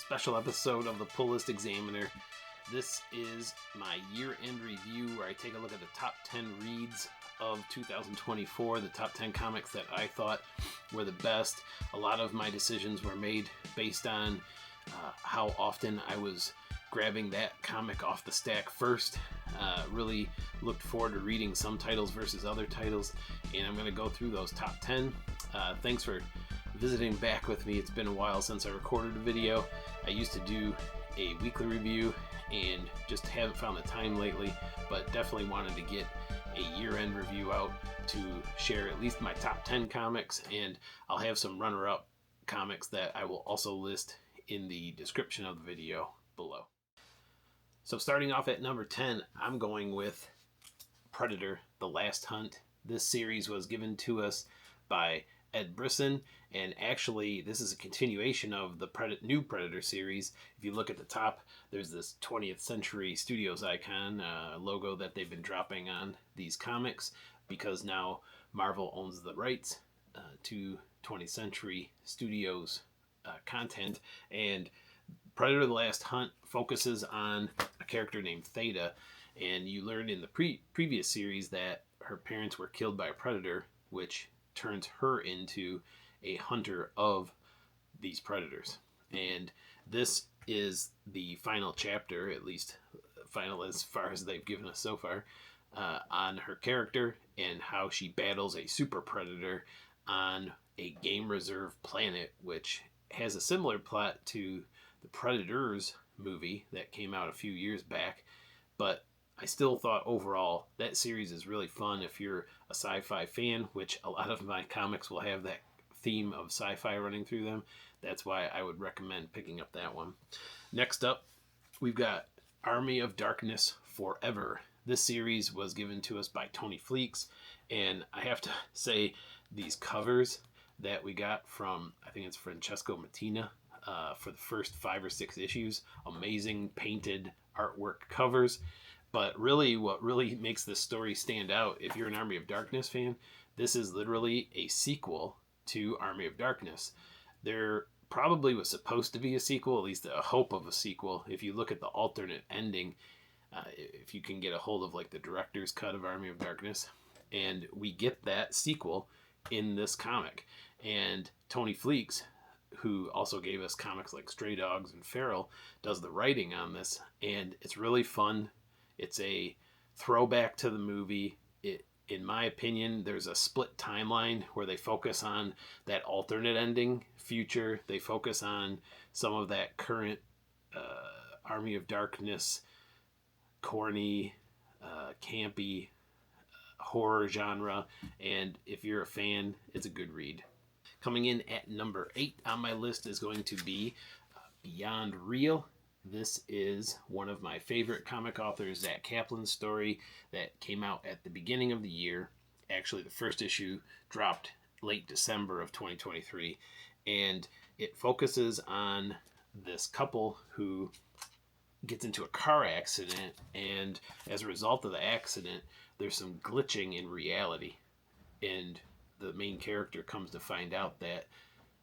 special episode of the Pull List Examiner. This is my year-end review where I take a look at the top 10 reads of 2024, the top 10 comics that I thought were the best. A lot of my decisions were made based on how often I was grabbing that comic off the stack first. Really looked forward to reading some titles versus other titles, and I'm going to go through those top 10. Thanks for visiting back with me. It's been a while since I recorded a video. I used to do a weekly review and just haven't found the time lately, but definitely wanted to get a year-end review out to share at least my top 10 comics, and I'll have some runner-up comics that I will also list in the description of the video below. So starting off at number 10, I'm going with Predator: The Last Hunt. This series was given to us by Ed Brisson, and actually this is a continuation of the new Predator series. If you look at the top, there's this 20th Century Studios icon logo that they've been dropping on these comics because now Marvel owns the rights to 20th Century Studios content, and Predator: The Last Hunt focuses on a character named Theta, and you learned in the previous series that her parents were killed by a predator, which turns her into a hunter of these predators. And this is the final chapter, at least final as far as they've given us so far, on her character and how she battles a super predator on a game reserve planet, which has a similar plot to the Predators movie that came out a few years back. But I still thought overall that series is really fun if you're a sci-fi fan, which a lot of my comics will have that theme of sci-fi running through them. That's why I would recommend picking up that one. Next up, we've got Army of Darkness Forever. This series was given to us by Tony Fleeks, and I have to say these covers that we got from, I think it's Francesco Mattina, for the first 5 or 6 issues, amazing painted artwork covers. But really, what really makes this story stand out, if you're an Army of Darkness fan, this is literally a sequel to Army of Darkness. There probably was supposed to be a sequel, at least a hope of a sequel. If you look at the alternate ending, if you can get a hold of like the director's cut of Army of Darkness, and we get that sequel in this comic. And Tony Fleeks, who also gave us comics like Stray Dogs and Feral, does the writing on this, and it's really fun. It's a throwback to the movie. In my opinion, there's a split timeline where they focus on that alternate ending future. They focus on some of that current Army of Darkness, corny, campy horror genre. And if you're a fan, it's a good read. Coming in at number 8 on my list is going to be Beyond Real. This is one of my favorite comic authors, Zack Kaplan's story that came out at the beginning of the year. Actually, the first issue dropped late December of 2023, and it focuses on this couple who gets into a car accident, and as a result of the accident, there's some glitching in reality, and the main character comes to find out that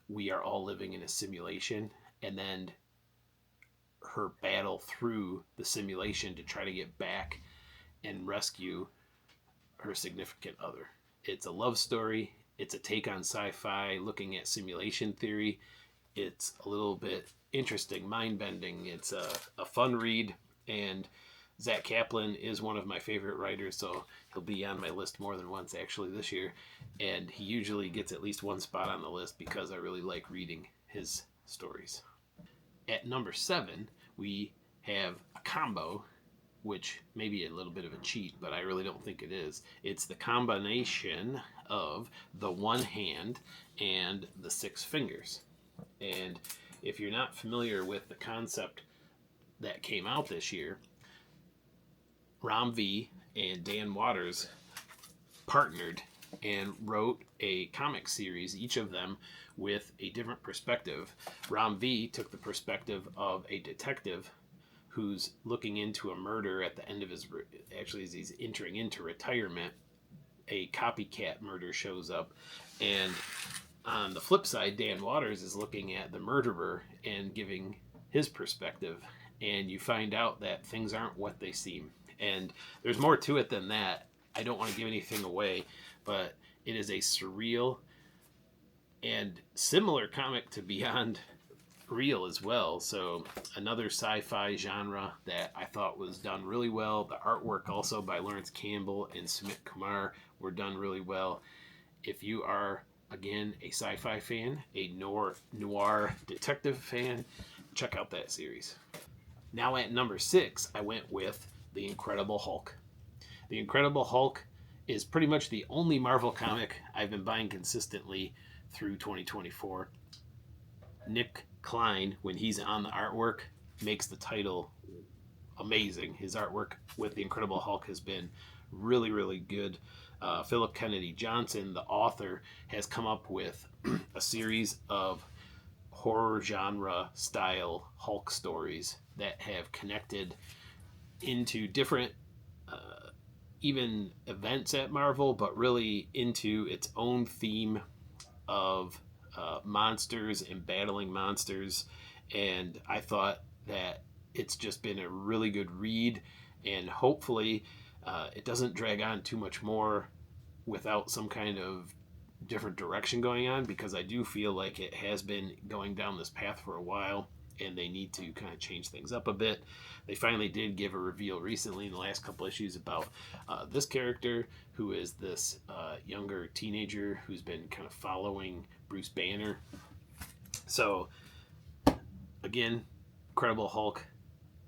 we are all living in a simulation, and then her battle through the simulation to try to get back and rescue her significant other. It's a love story. It's a take on sci-fi looking at simulation theory. It's a little bit interesting, mind-bending. It's a fun read, and Zack Kaplan is one of my favorite writers, so he'll be on my list more than once actually this year, and he usually gets at least one spot on the list because I really like reading his stories. At number 7, we have a combo, which may be a little bit of a cheat, but I really don't think it is. It's the combination of the One Hand and the Six Fingers. And if you're not familiar with the concept that came out this year, Ram V and Dan Waters partnered and wrote a comic series, each of them with a different perspective. Ram V took the perspective of a detective who's looking into a murder at the end of his, actually as he's entering into retirement, a copycat murder shows up, and on the flip side, Dan Waters is looking at the murderer and giving his perspective, and you find out that things aren't what they seem. And there's more to it than that. I don't want to give anything away, but it is a surreal and similar comic to Beyond Real as well. So another sci-fi genre that I thought was done really well. The artwork also by Lawrence Campbell and Sumit Kumar were done really well. If you are, again, a sci-fi fan, a noir detective fan, check out that series. Now at number 6, I went with The Incredible Hulk. The Incredible Hulk is pretty much the only Marvel comic I've been buying consistently through 2024. Nick Klein, when he's on the artwork, makes the title amazing. His artwork with The Incredible Hulk has been really, really good. Philip Kennedy Johnson, the author, has come up with a series of horror genre style Hulk stories that have connected into different even events at Marvel, but really into its own theme of monsters and battling monsters. And I thought that it's just been a really good read, and hopefully it doesn't drag on too much more without some kind of different direction going on, because I do feel like it has been going down this path for a while and they need to kind of change things up a bit. They finally did give a reveal recently in the last couple issues about this character, who is this younger teenager who's been kind of following Bruce Banner. So again, Incredible Hulk,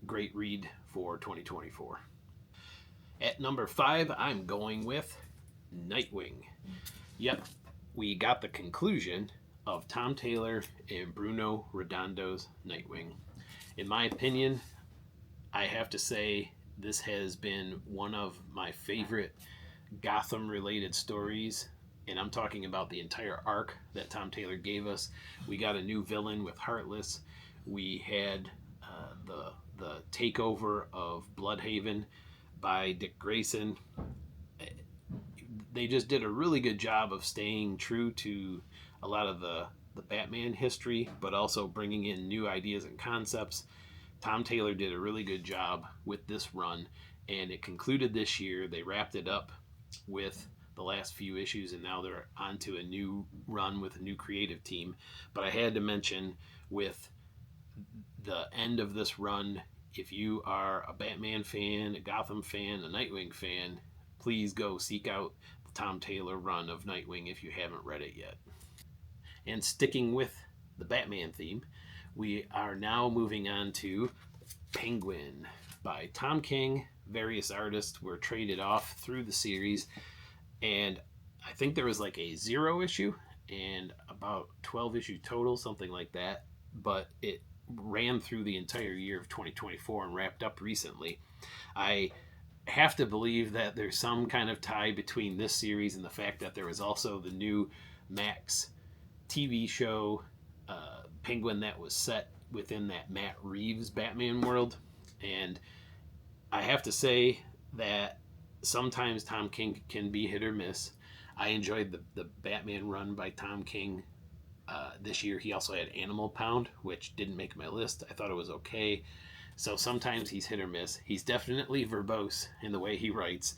great read for 2024. At number 5, I'm going with Nightwing. Yep, we got the conclusion of Tom Taylor and Bruno Redondo's Nightwing. In my opinion, I have to say this has been one of my favorite Gotham-related stories, and I'm talking about the entire arc that Tom Taylor gave us. We got a new villain with Heartless. We had the takeover of Bloodhaven by Dick Grayson. They just did a really good job of staying true to a lot of the Batman history, but also bringing in new ideas and concepts. Tom Taylor did a really good job with this run, and it concluded this year. They wrapped it up with the last few issues, and now they're on to a new run with a new creative team. But I had to mention, with the end of this run, if you are a Batman fan, a Gotham fan, a Nightwing fan, please go seek out the Tom Taylor run of Nightwing if you haven't read it yet. And sticking with the Batman theme, we are now moving on to Penguin by Tom King. Various artists were traded off through the series, and I think there was like a 0 issue and about 12 issue total, something like that, but it ran through the entire year of 2024 and wrapped up recently. I have to believe that there's some kind of tie between this series and the fact that there was also the new Max TV show Penguin that was set within that Matt Reeves Batman world. And I have to say that sometimes Tom King can be hit or miss. I enjoyed the Batman run by Tom King this year. He also had Animal Pound, which didn't make my list. I thought it was okay. So sometimes he's hit or miss. He's definitely verbose in the way he writes,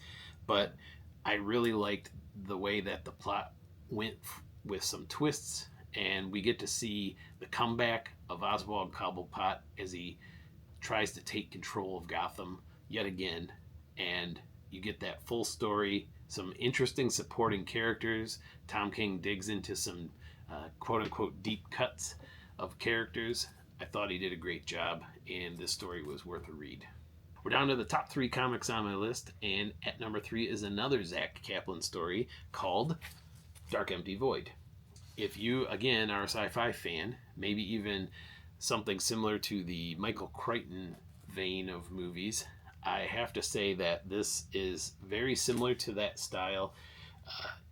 but I really liked the way that the plot went with some twists, and we get to see the comeback of Oswald Cobblepot as he tries to take control of Gotham yet again, and you get that full story, some interesting supporting characters. Tom King digs into some quote-unquote deep cuts of characters. I thought he did a great job, and this story was worth a read. We're down to the top 3 comics on my list, and at number 3 is another Zach Kaplan story called Dark Empty Void. If you, again, are a sci-fi fan, maybe even something similar to the Michael Crichton vein of movies, I have to say that this is very similar to that style.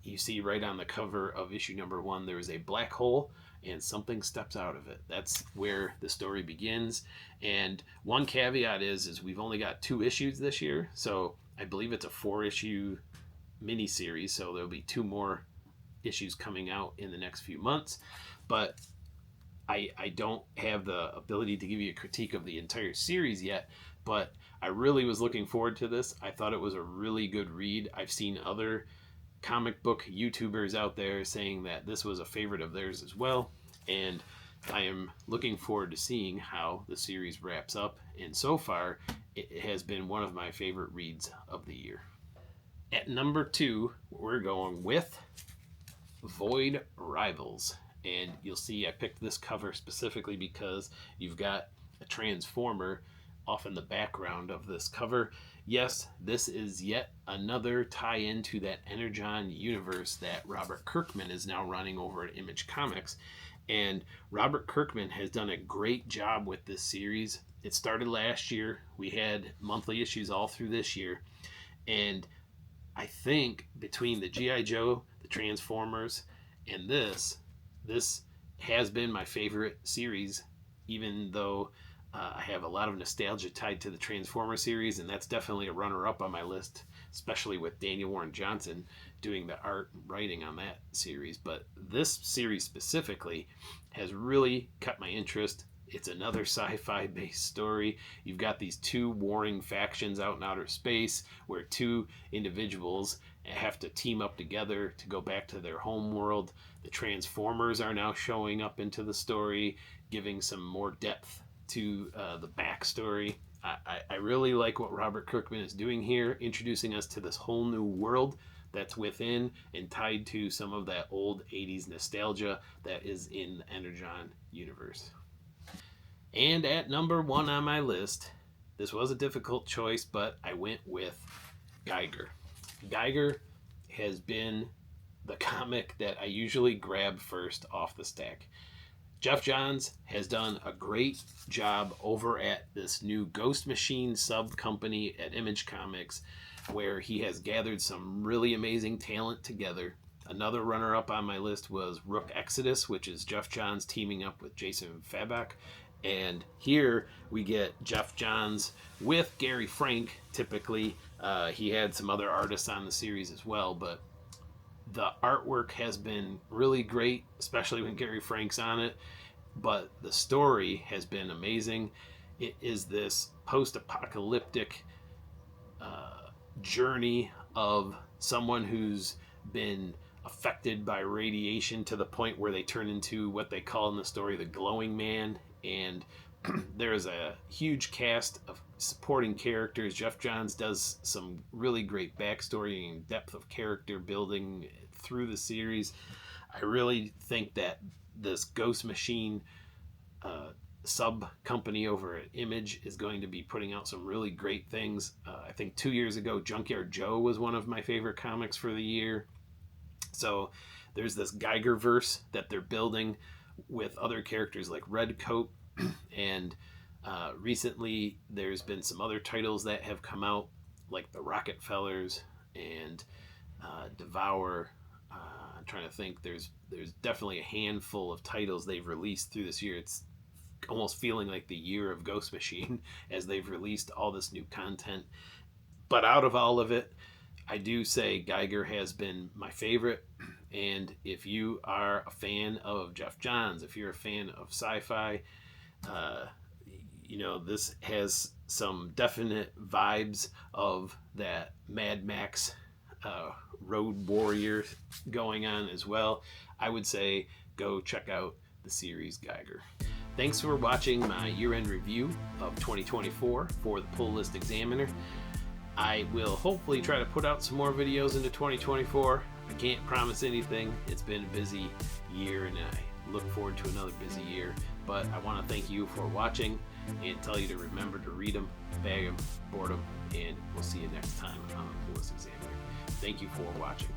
You see right on the cover of issue number 1, there is a black hole and something steps out of it. That's where the story begins. And one caveat is we've only got 2 issues this year, so I believe it's a 4-issue miniseries, so there'll be 2 more issues coming out in the next few months. But I don't have the ability to give you a critique of the entire series yet, but I really was looking forward to this. I thought it was a really good read. I've seen other comic book YouTubers out there saying that this was a favorite of theirs as well, and I am looking forward to seeing how the series wraps up, and so far it has been one of my favorite reads of the year. At number 2, we're going with Void Rivals, and you'll see I picked this cover specifically because you've got a Transformer off in the background of this cover. Yes, this is yet another tie-in to that Energon universe that Robert Kirkman is now running over at Image Comics. And Robert Kirkman has done a great job with this series. It started last year. We had monthly issues all through this year. And I think between the G.I. Joe, the Transformers, and this has been my favorite series, even though I have a lot of nostalgia tied to the Transformer series, and that's definitely a runner-up on my list, especially with Daniel Warren Johnson doing the art and writing on that series. But this series specifically has really cut my interest. It's another sci-fi based story. You've got these two warring factions out in outer space where two individuals have to team up together to go back to their home world. The Transformers are now showing up into the story, giving some more depth to the backstory. I really like what Robert Kirkman is doing here, introducing us to this whole new world that's within and tied to some of that old 80s nostalgia that is in the Energon universe. And at number 1 on my list, this was a difficult choice, but I went with Geiger. Geiger has been the comic that I usually grab first off the stack. Jeff Johns has done a great job over at this new Ghost Machine sub company at Image Comics, where he has gathered some really amazing talent together. Another runner-up on my list was Rook Exodus, which is Jeff Johns teaming up with Jason Fabok. And here we get Jeff Johns with Gary Frank, typically. He had some other artists on the series as well, but the artwork has been really great, especially when Gary Frank's on it. But the story has been amazing. It is this post-apocalyptic journey of someone who's been affected by radiation to the point where they turn into what they call in the story the glowing man. And there's a huge cast of supporting characters. Jeff Johns does some really great backstory and depth of character building through the series. I really think that this Ghost Machine sub company over at Image is going to be putting out some really great things. I think 2 years ago, Junkyard Joe was one of my favorite comics for the year. So there's this Geiger verse that they're building with other characters like Redcoat, and recently there's been some other titles that have come out like the Rockefellers and Devour. I'm trying to think. There's definitely a handful of titles they've released through this year. It's almost feeling like the year of Ghost Machine as they've released all this new content. But out of all of it, I do say Geiger has been my favorite. And if you are a fan of Jeff Johns, if you're a fan of sci-fi, this has some definite vibes of that Mad Max Road Warrior going on as well. I would say go check out the series Geiger. Thanks for watching my year-end review of 2024 for the Pull List Examiner. I will hopefully try to put out some more videos into 2024. I can't promise anything. It's been a busy year and I look forward to another busy year. But I want to thank you for watching and tell you to remember to read them, bag them, board them, and we'll see you next time on the Pull List Examiner. Thank you for watching.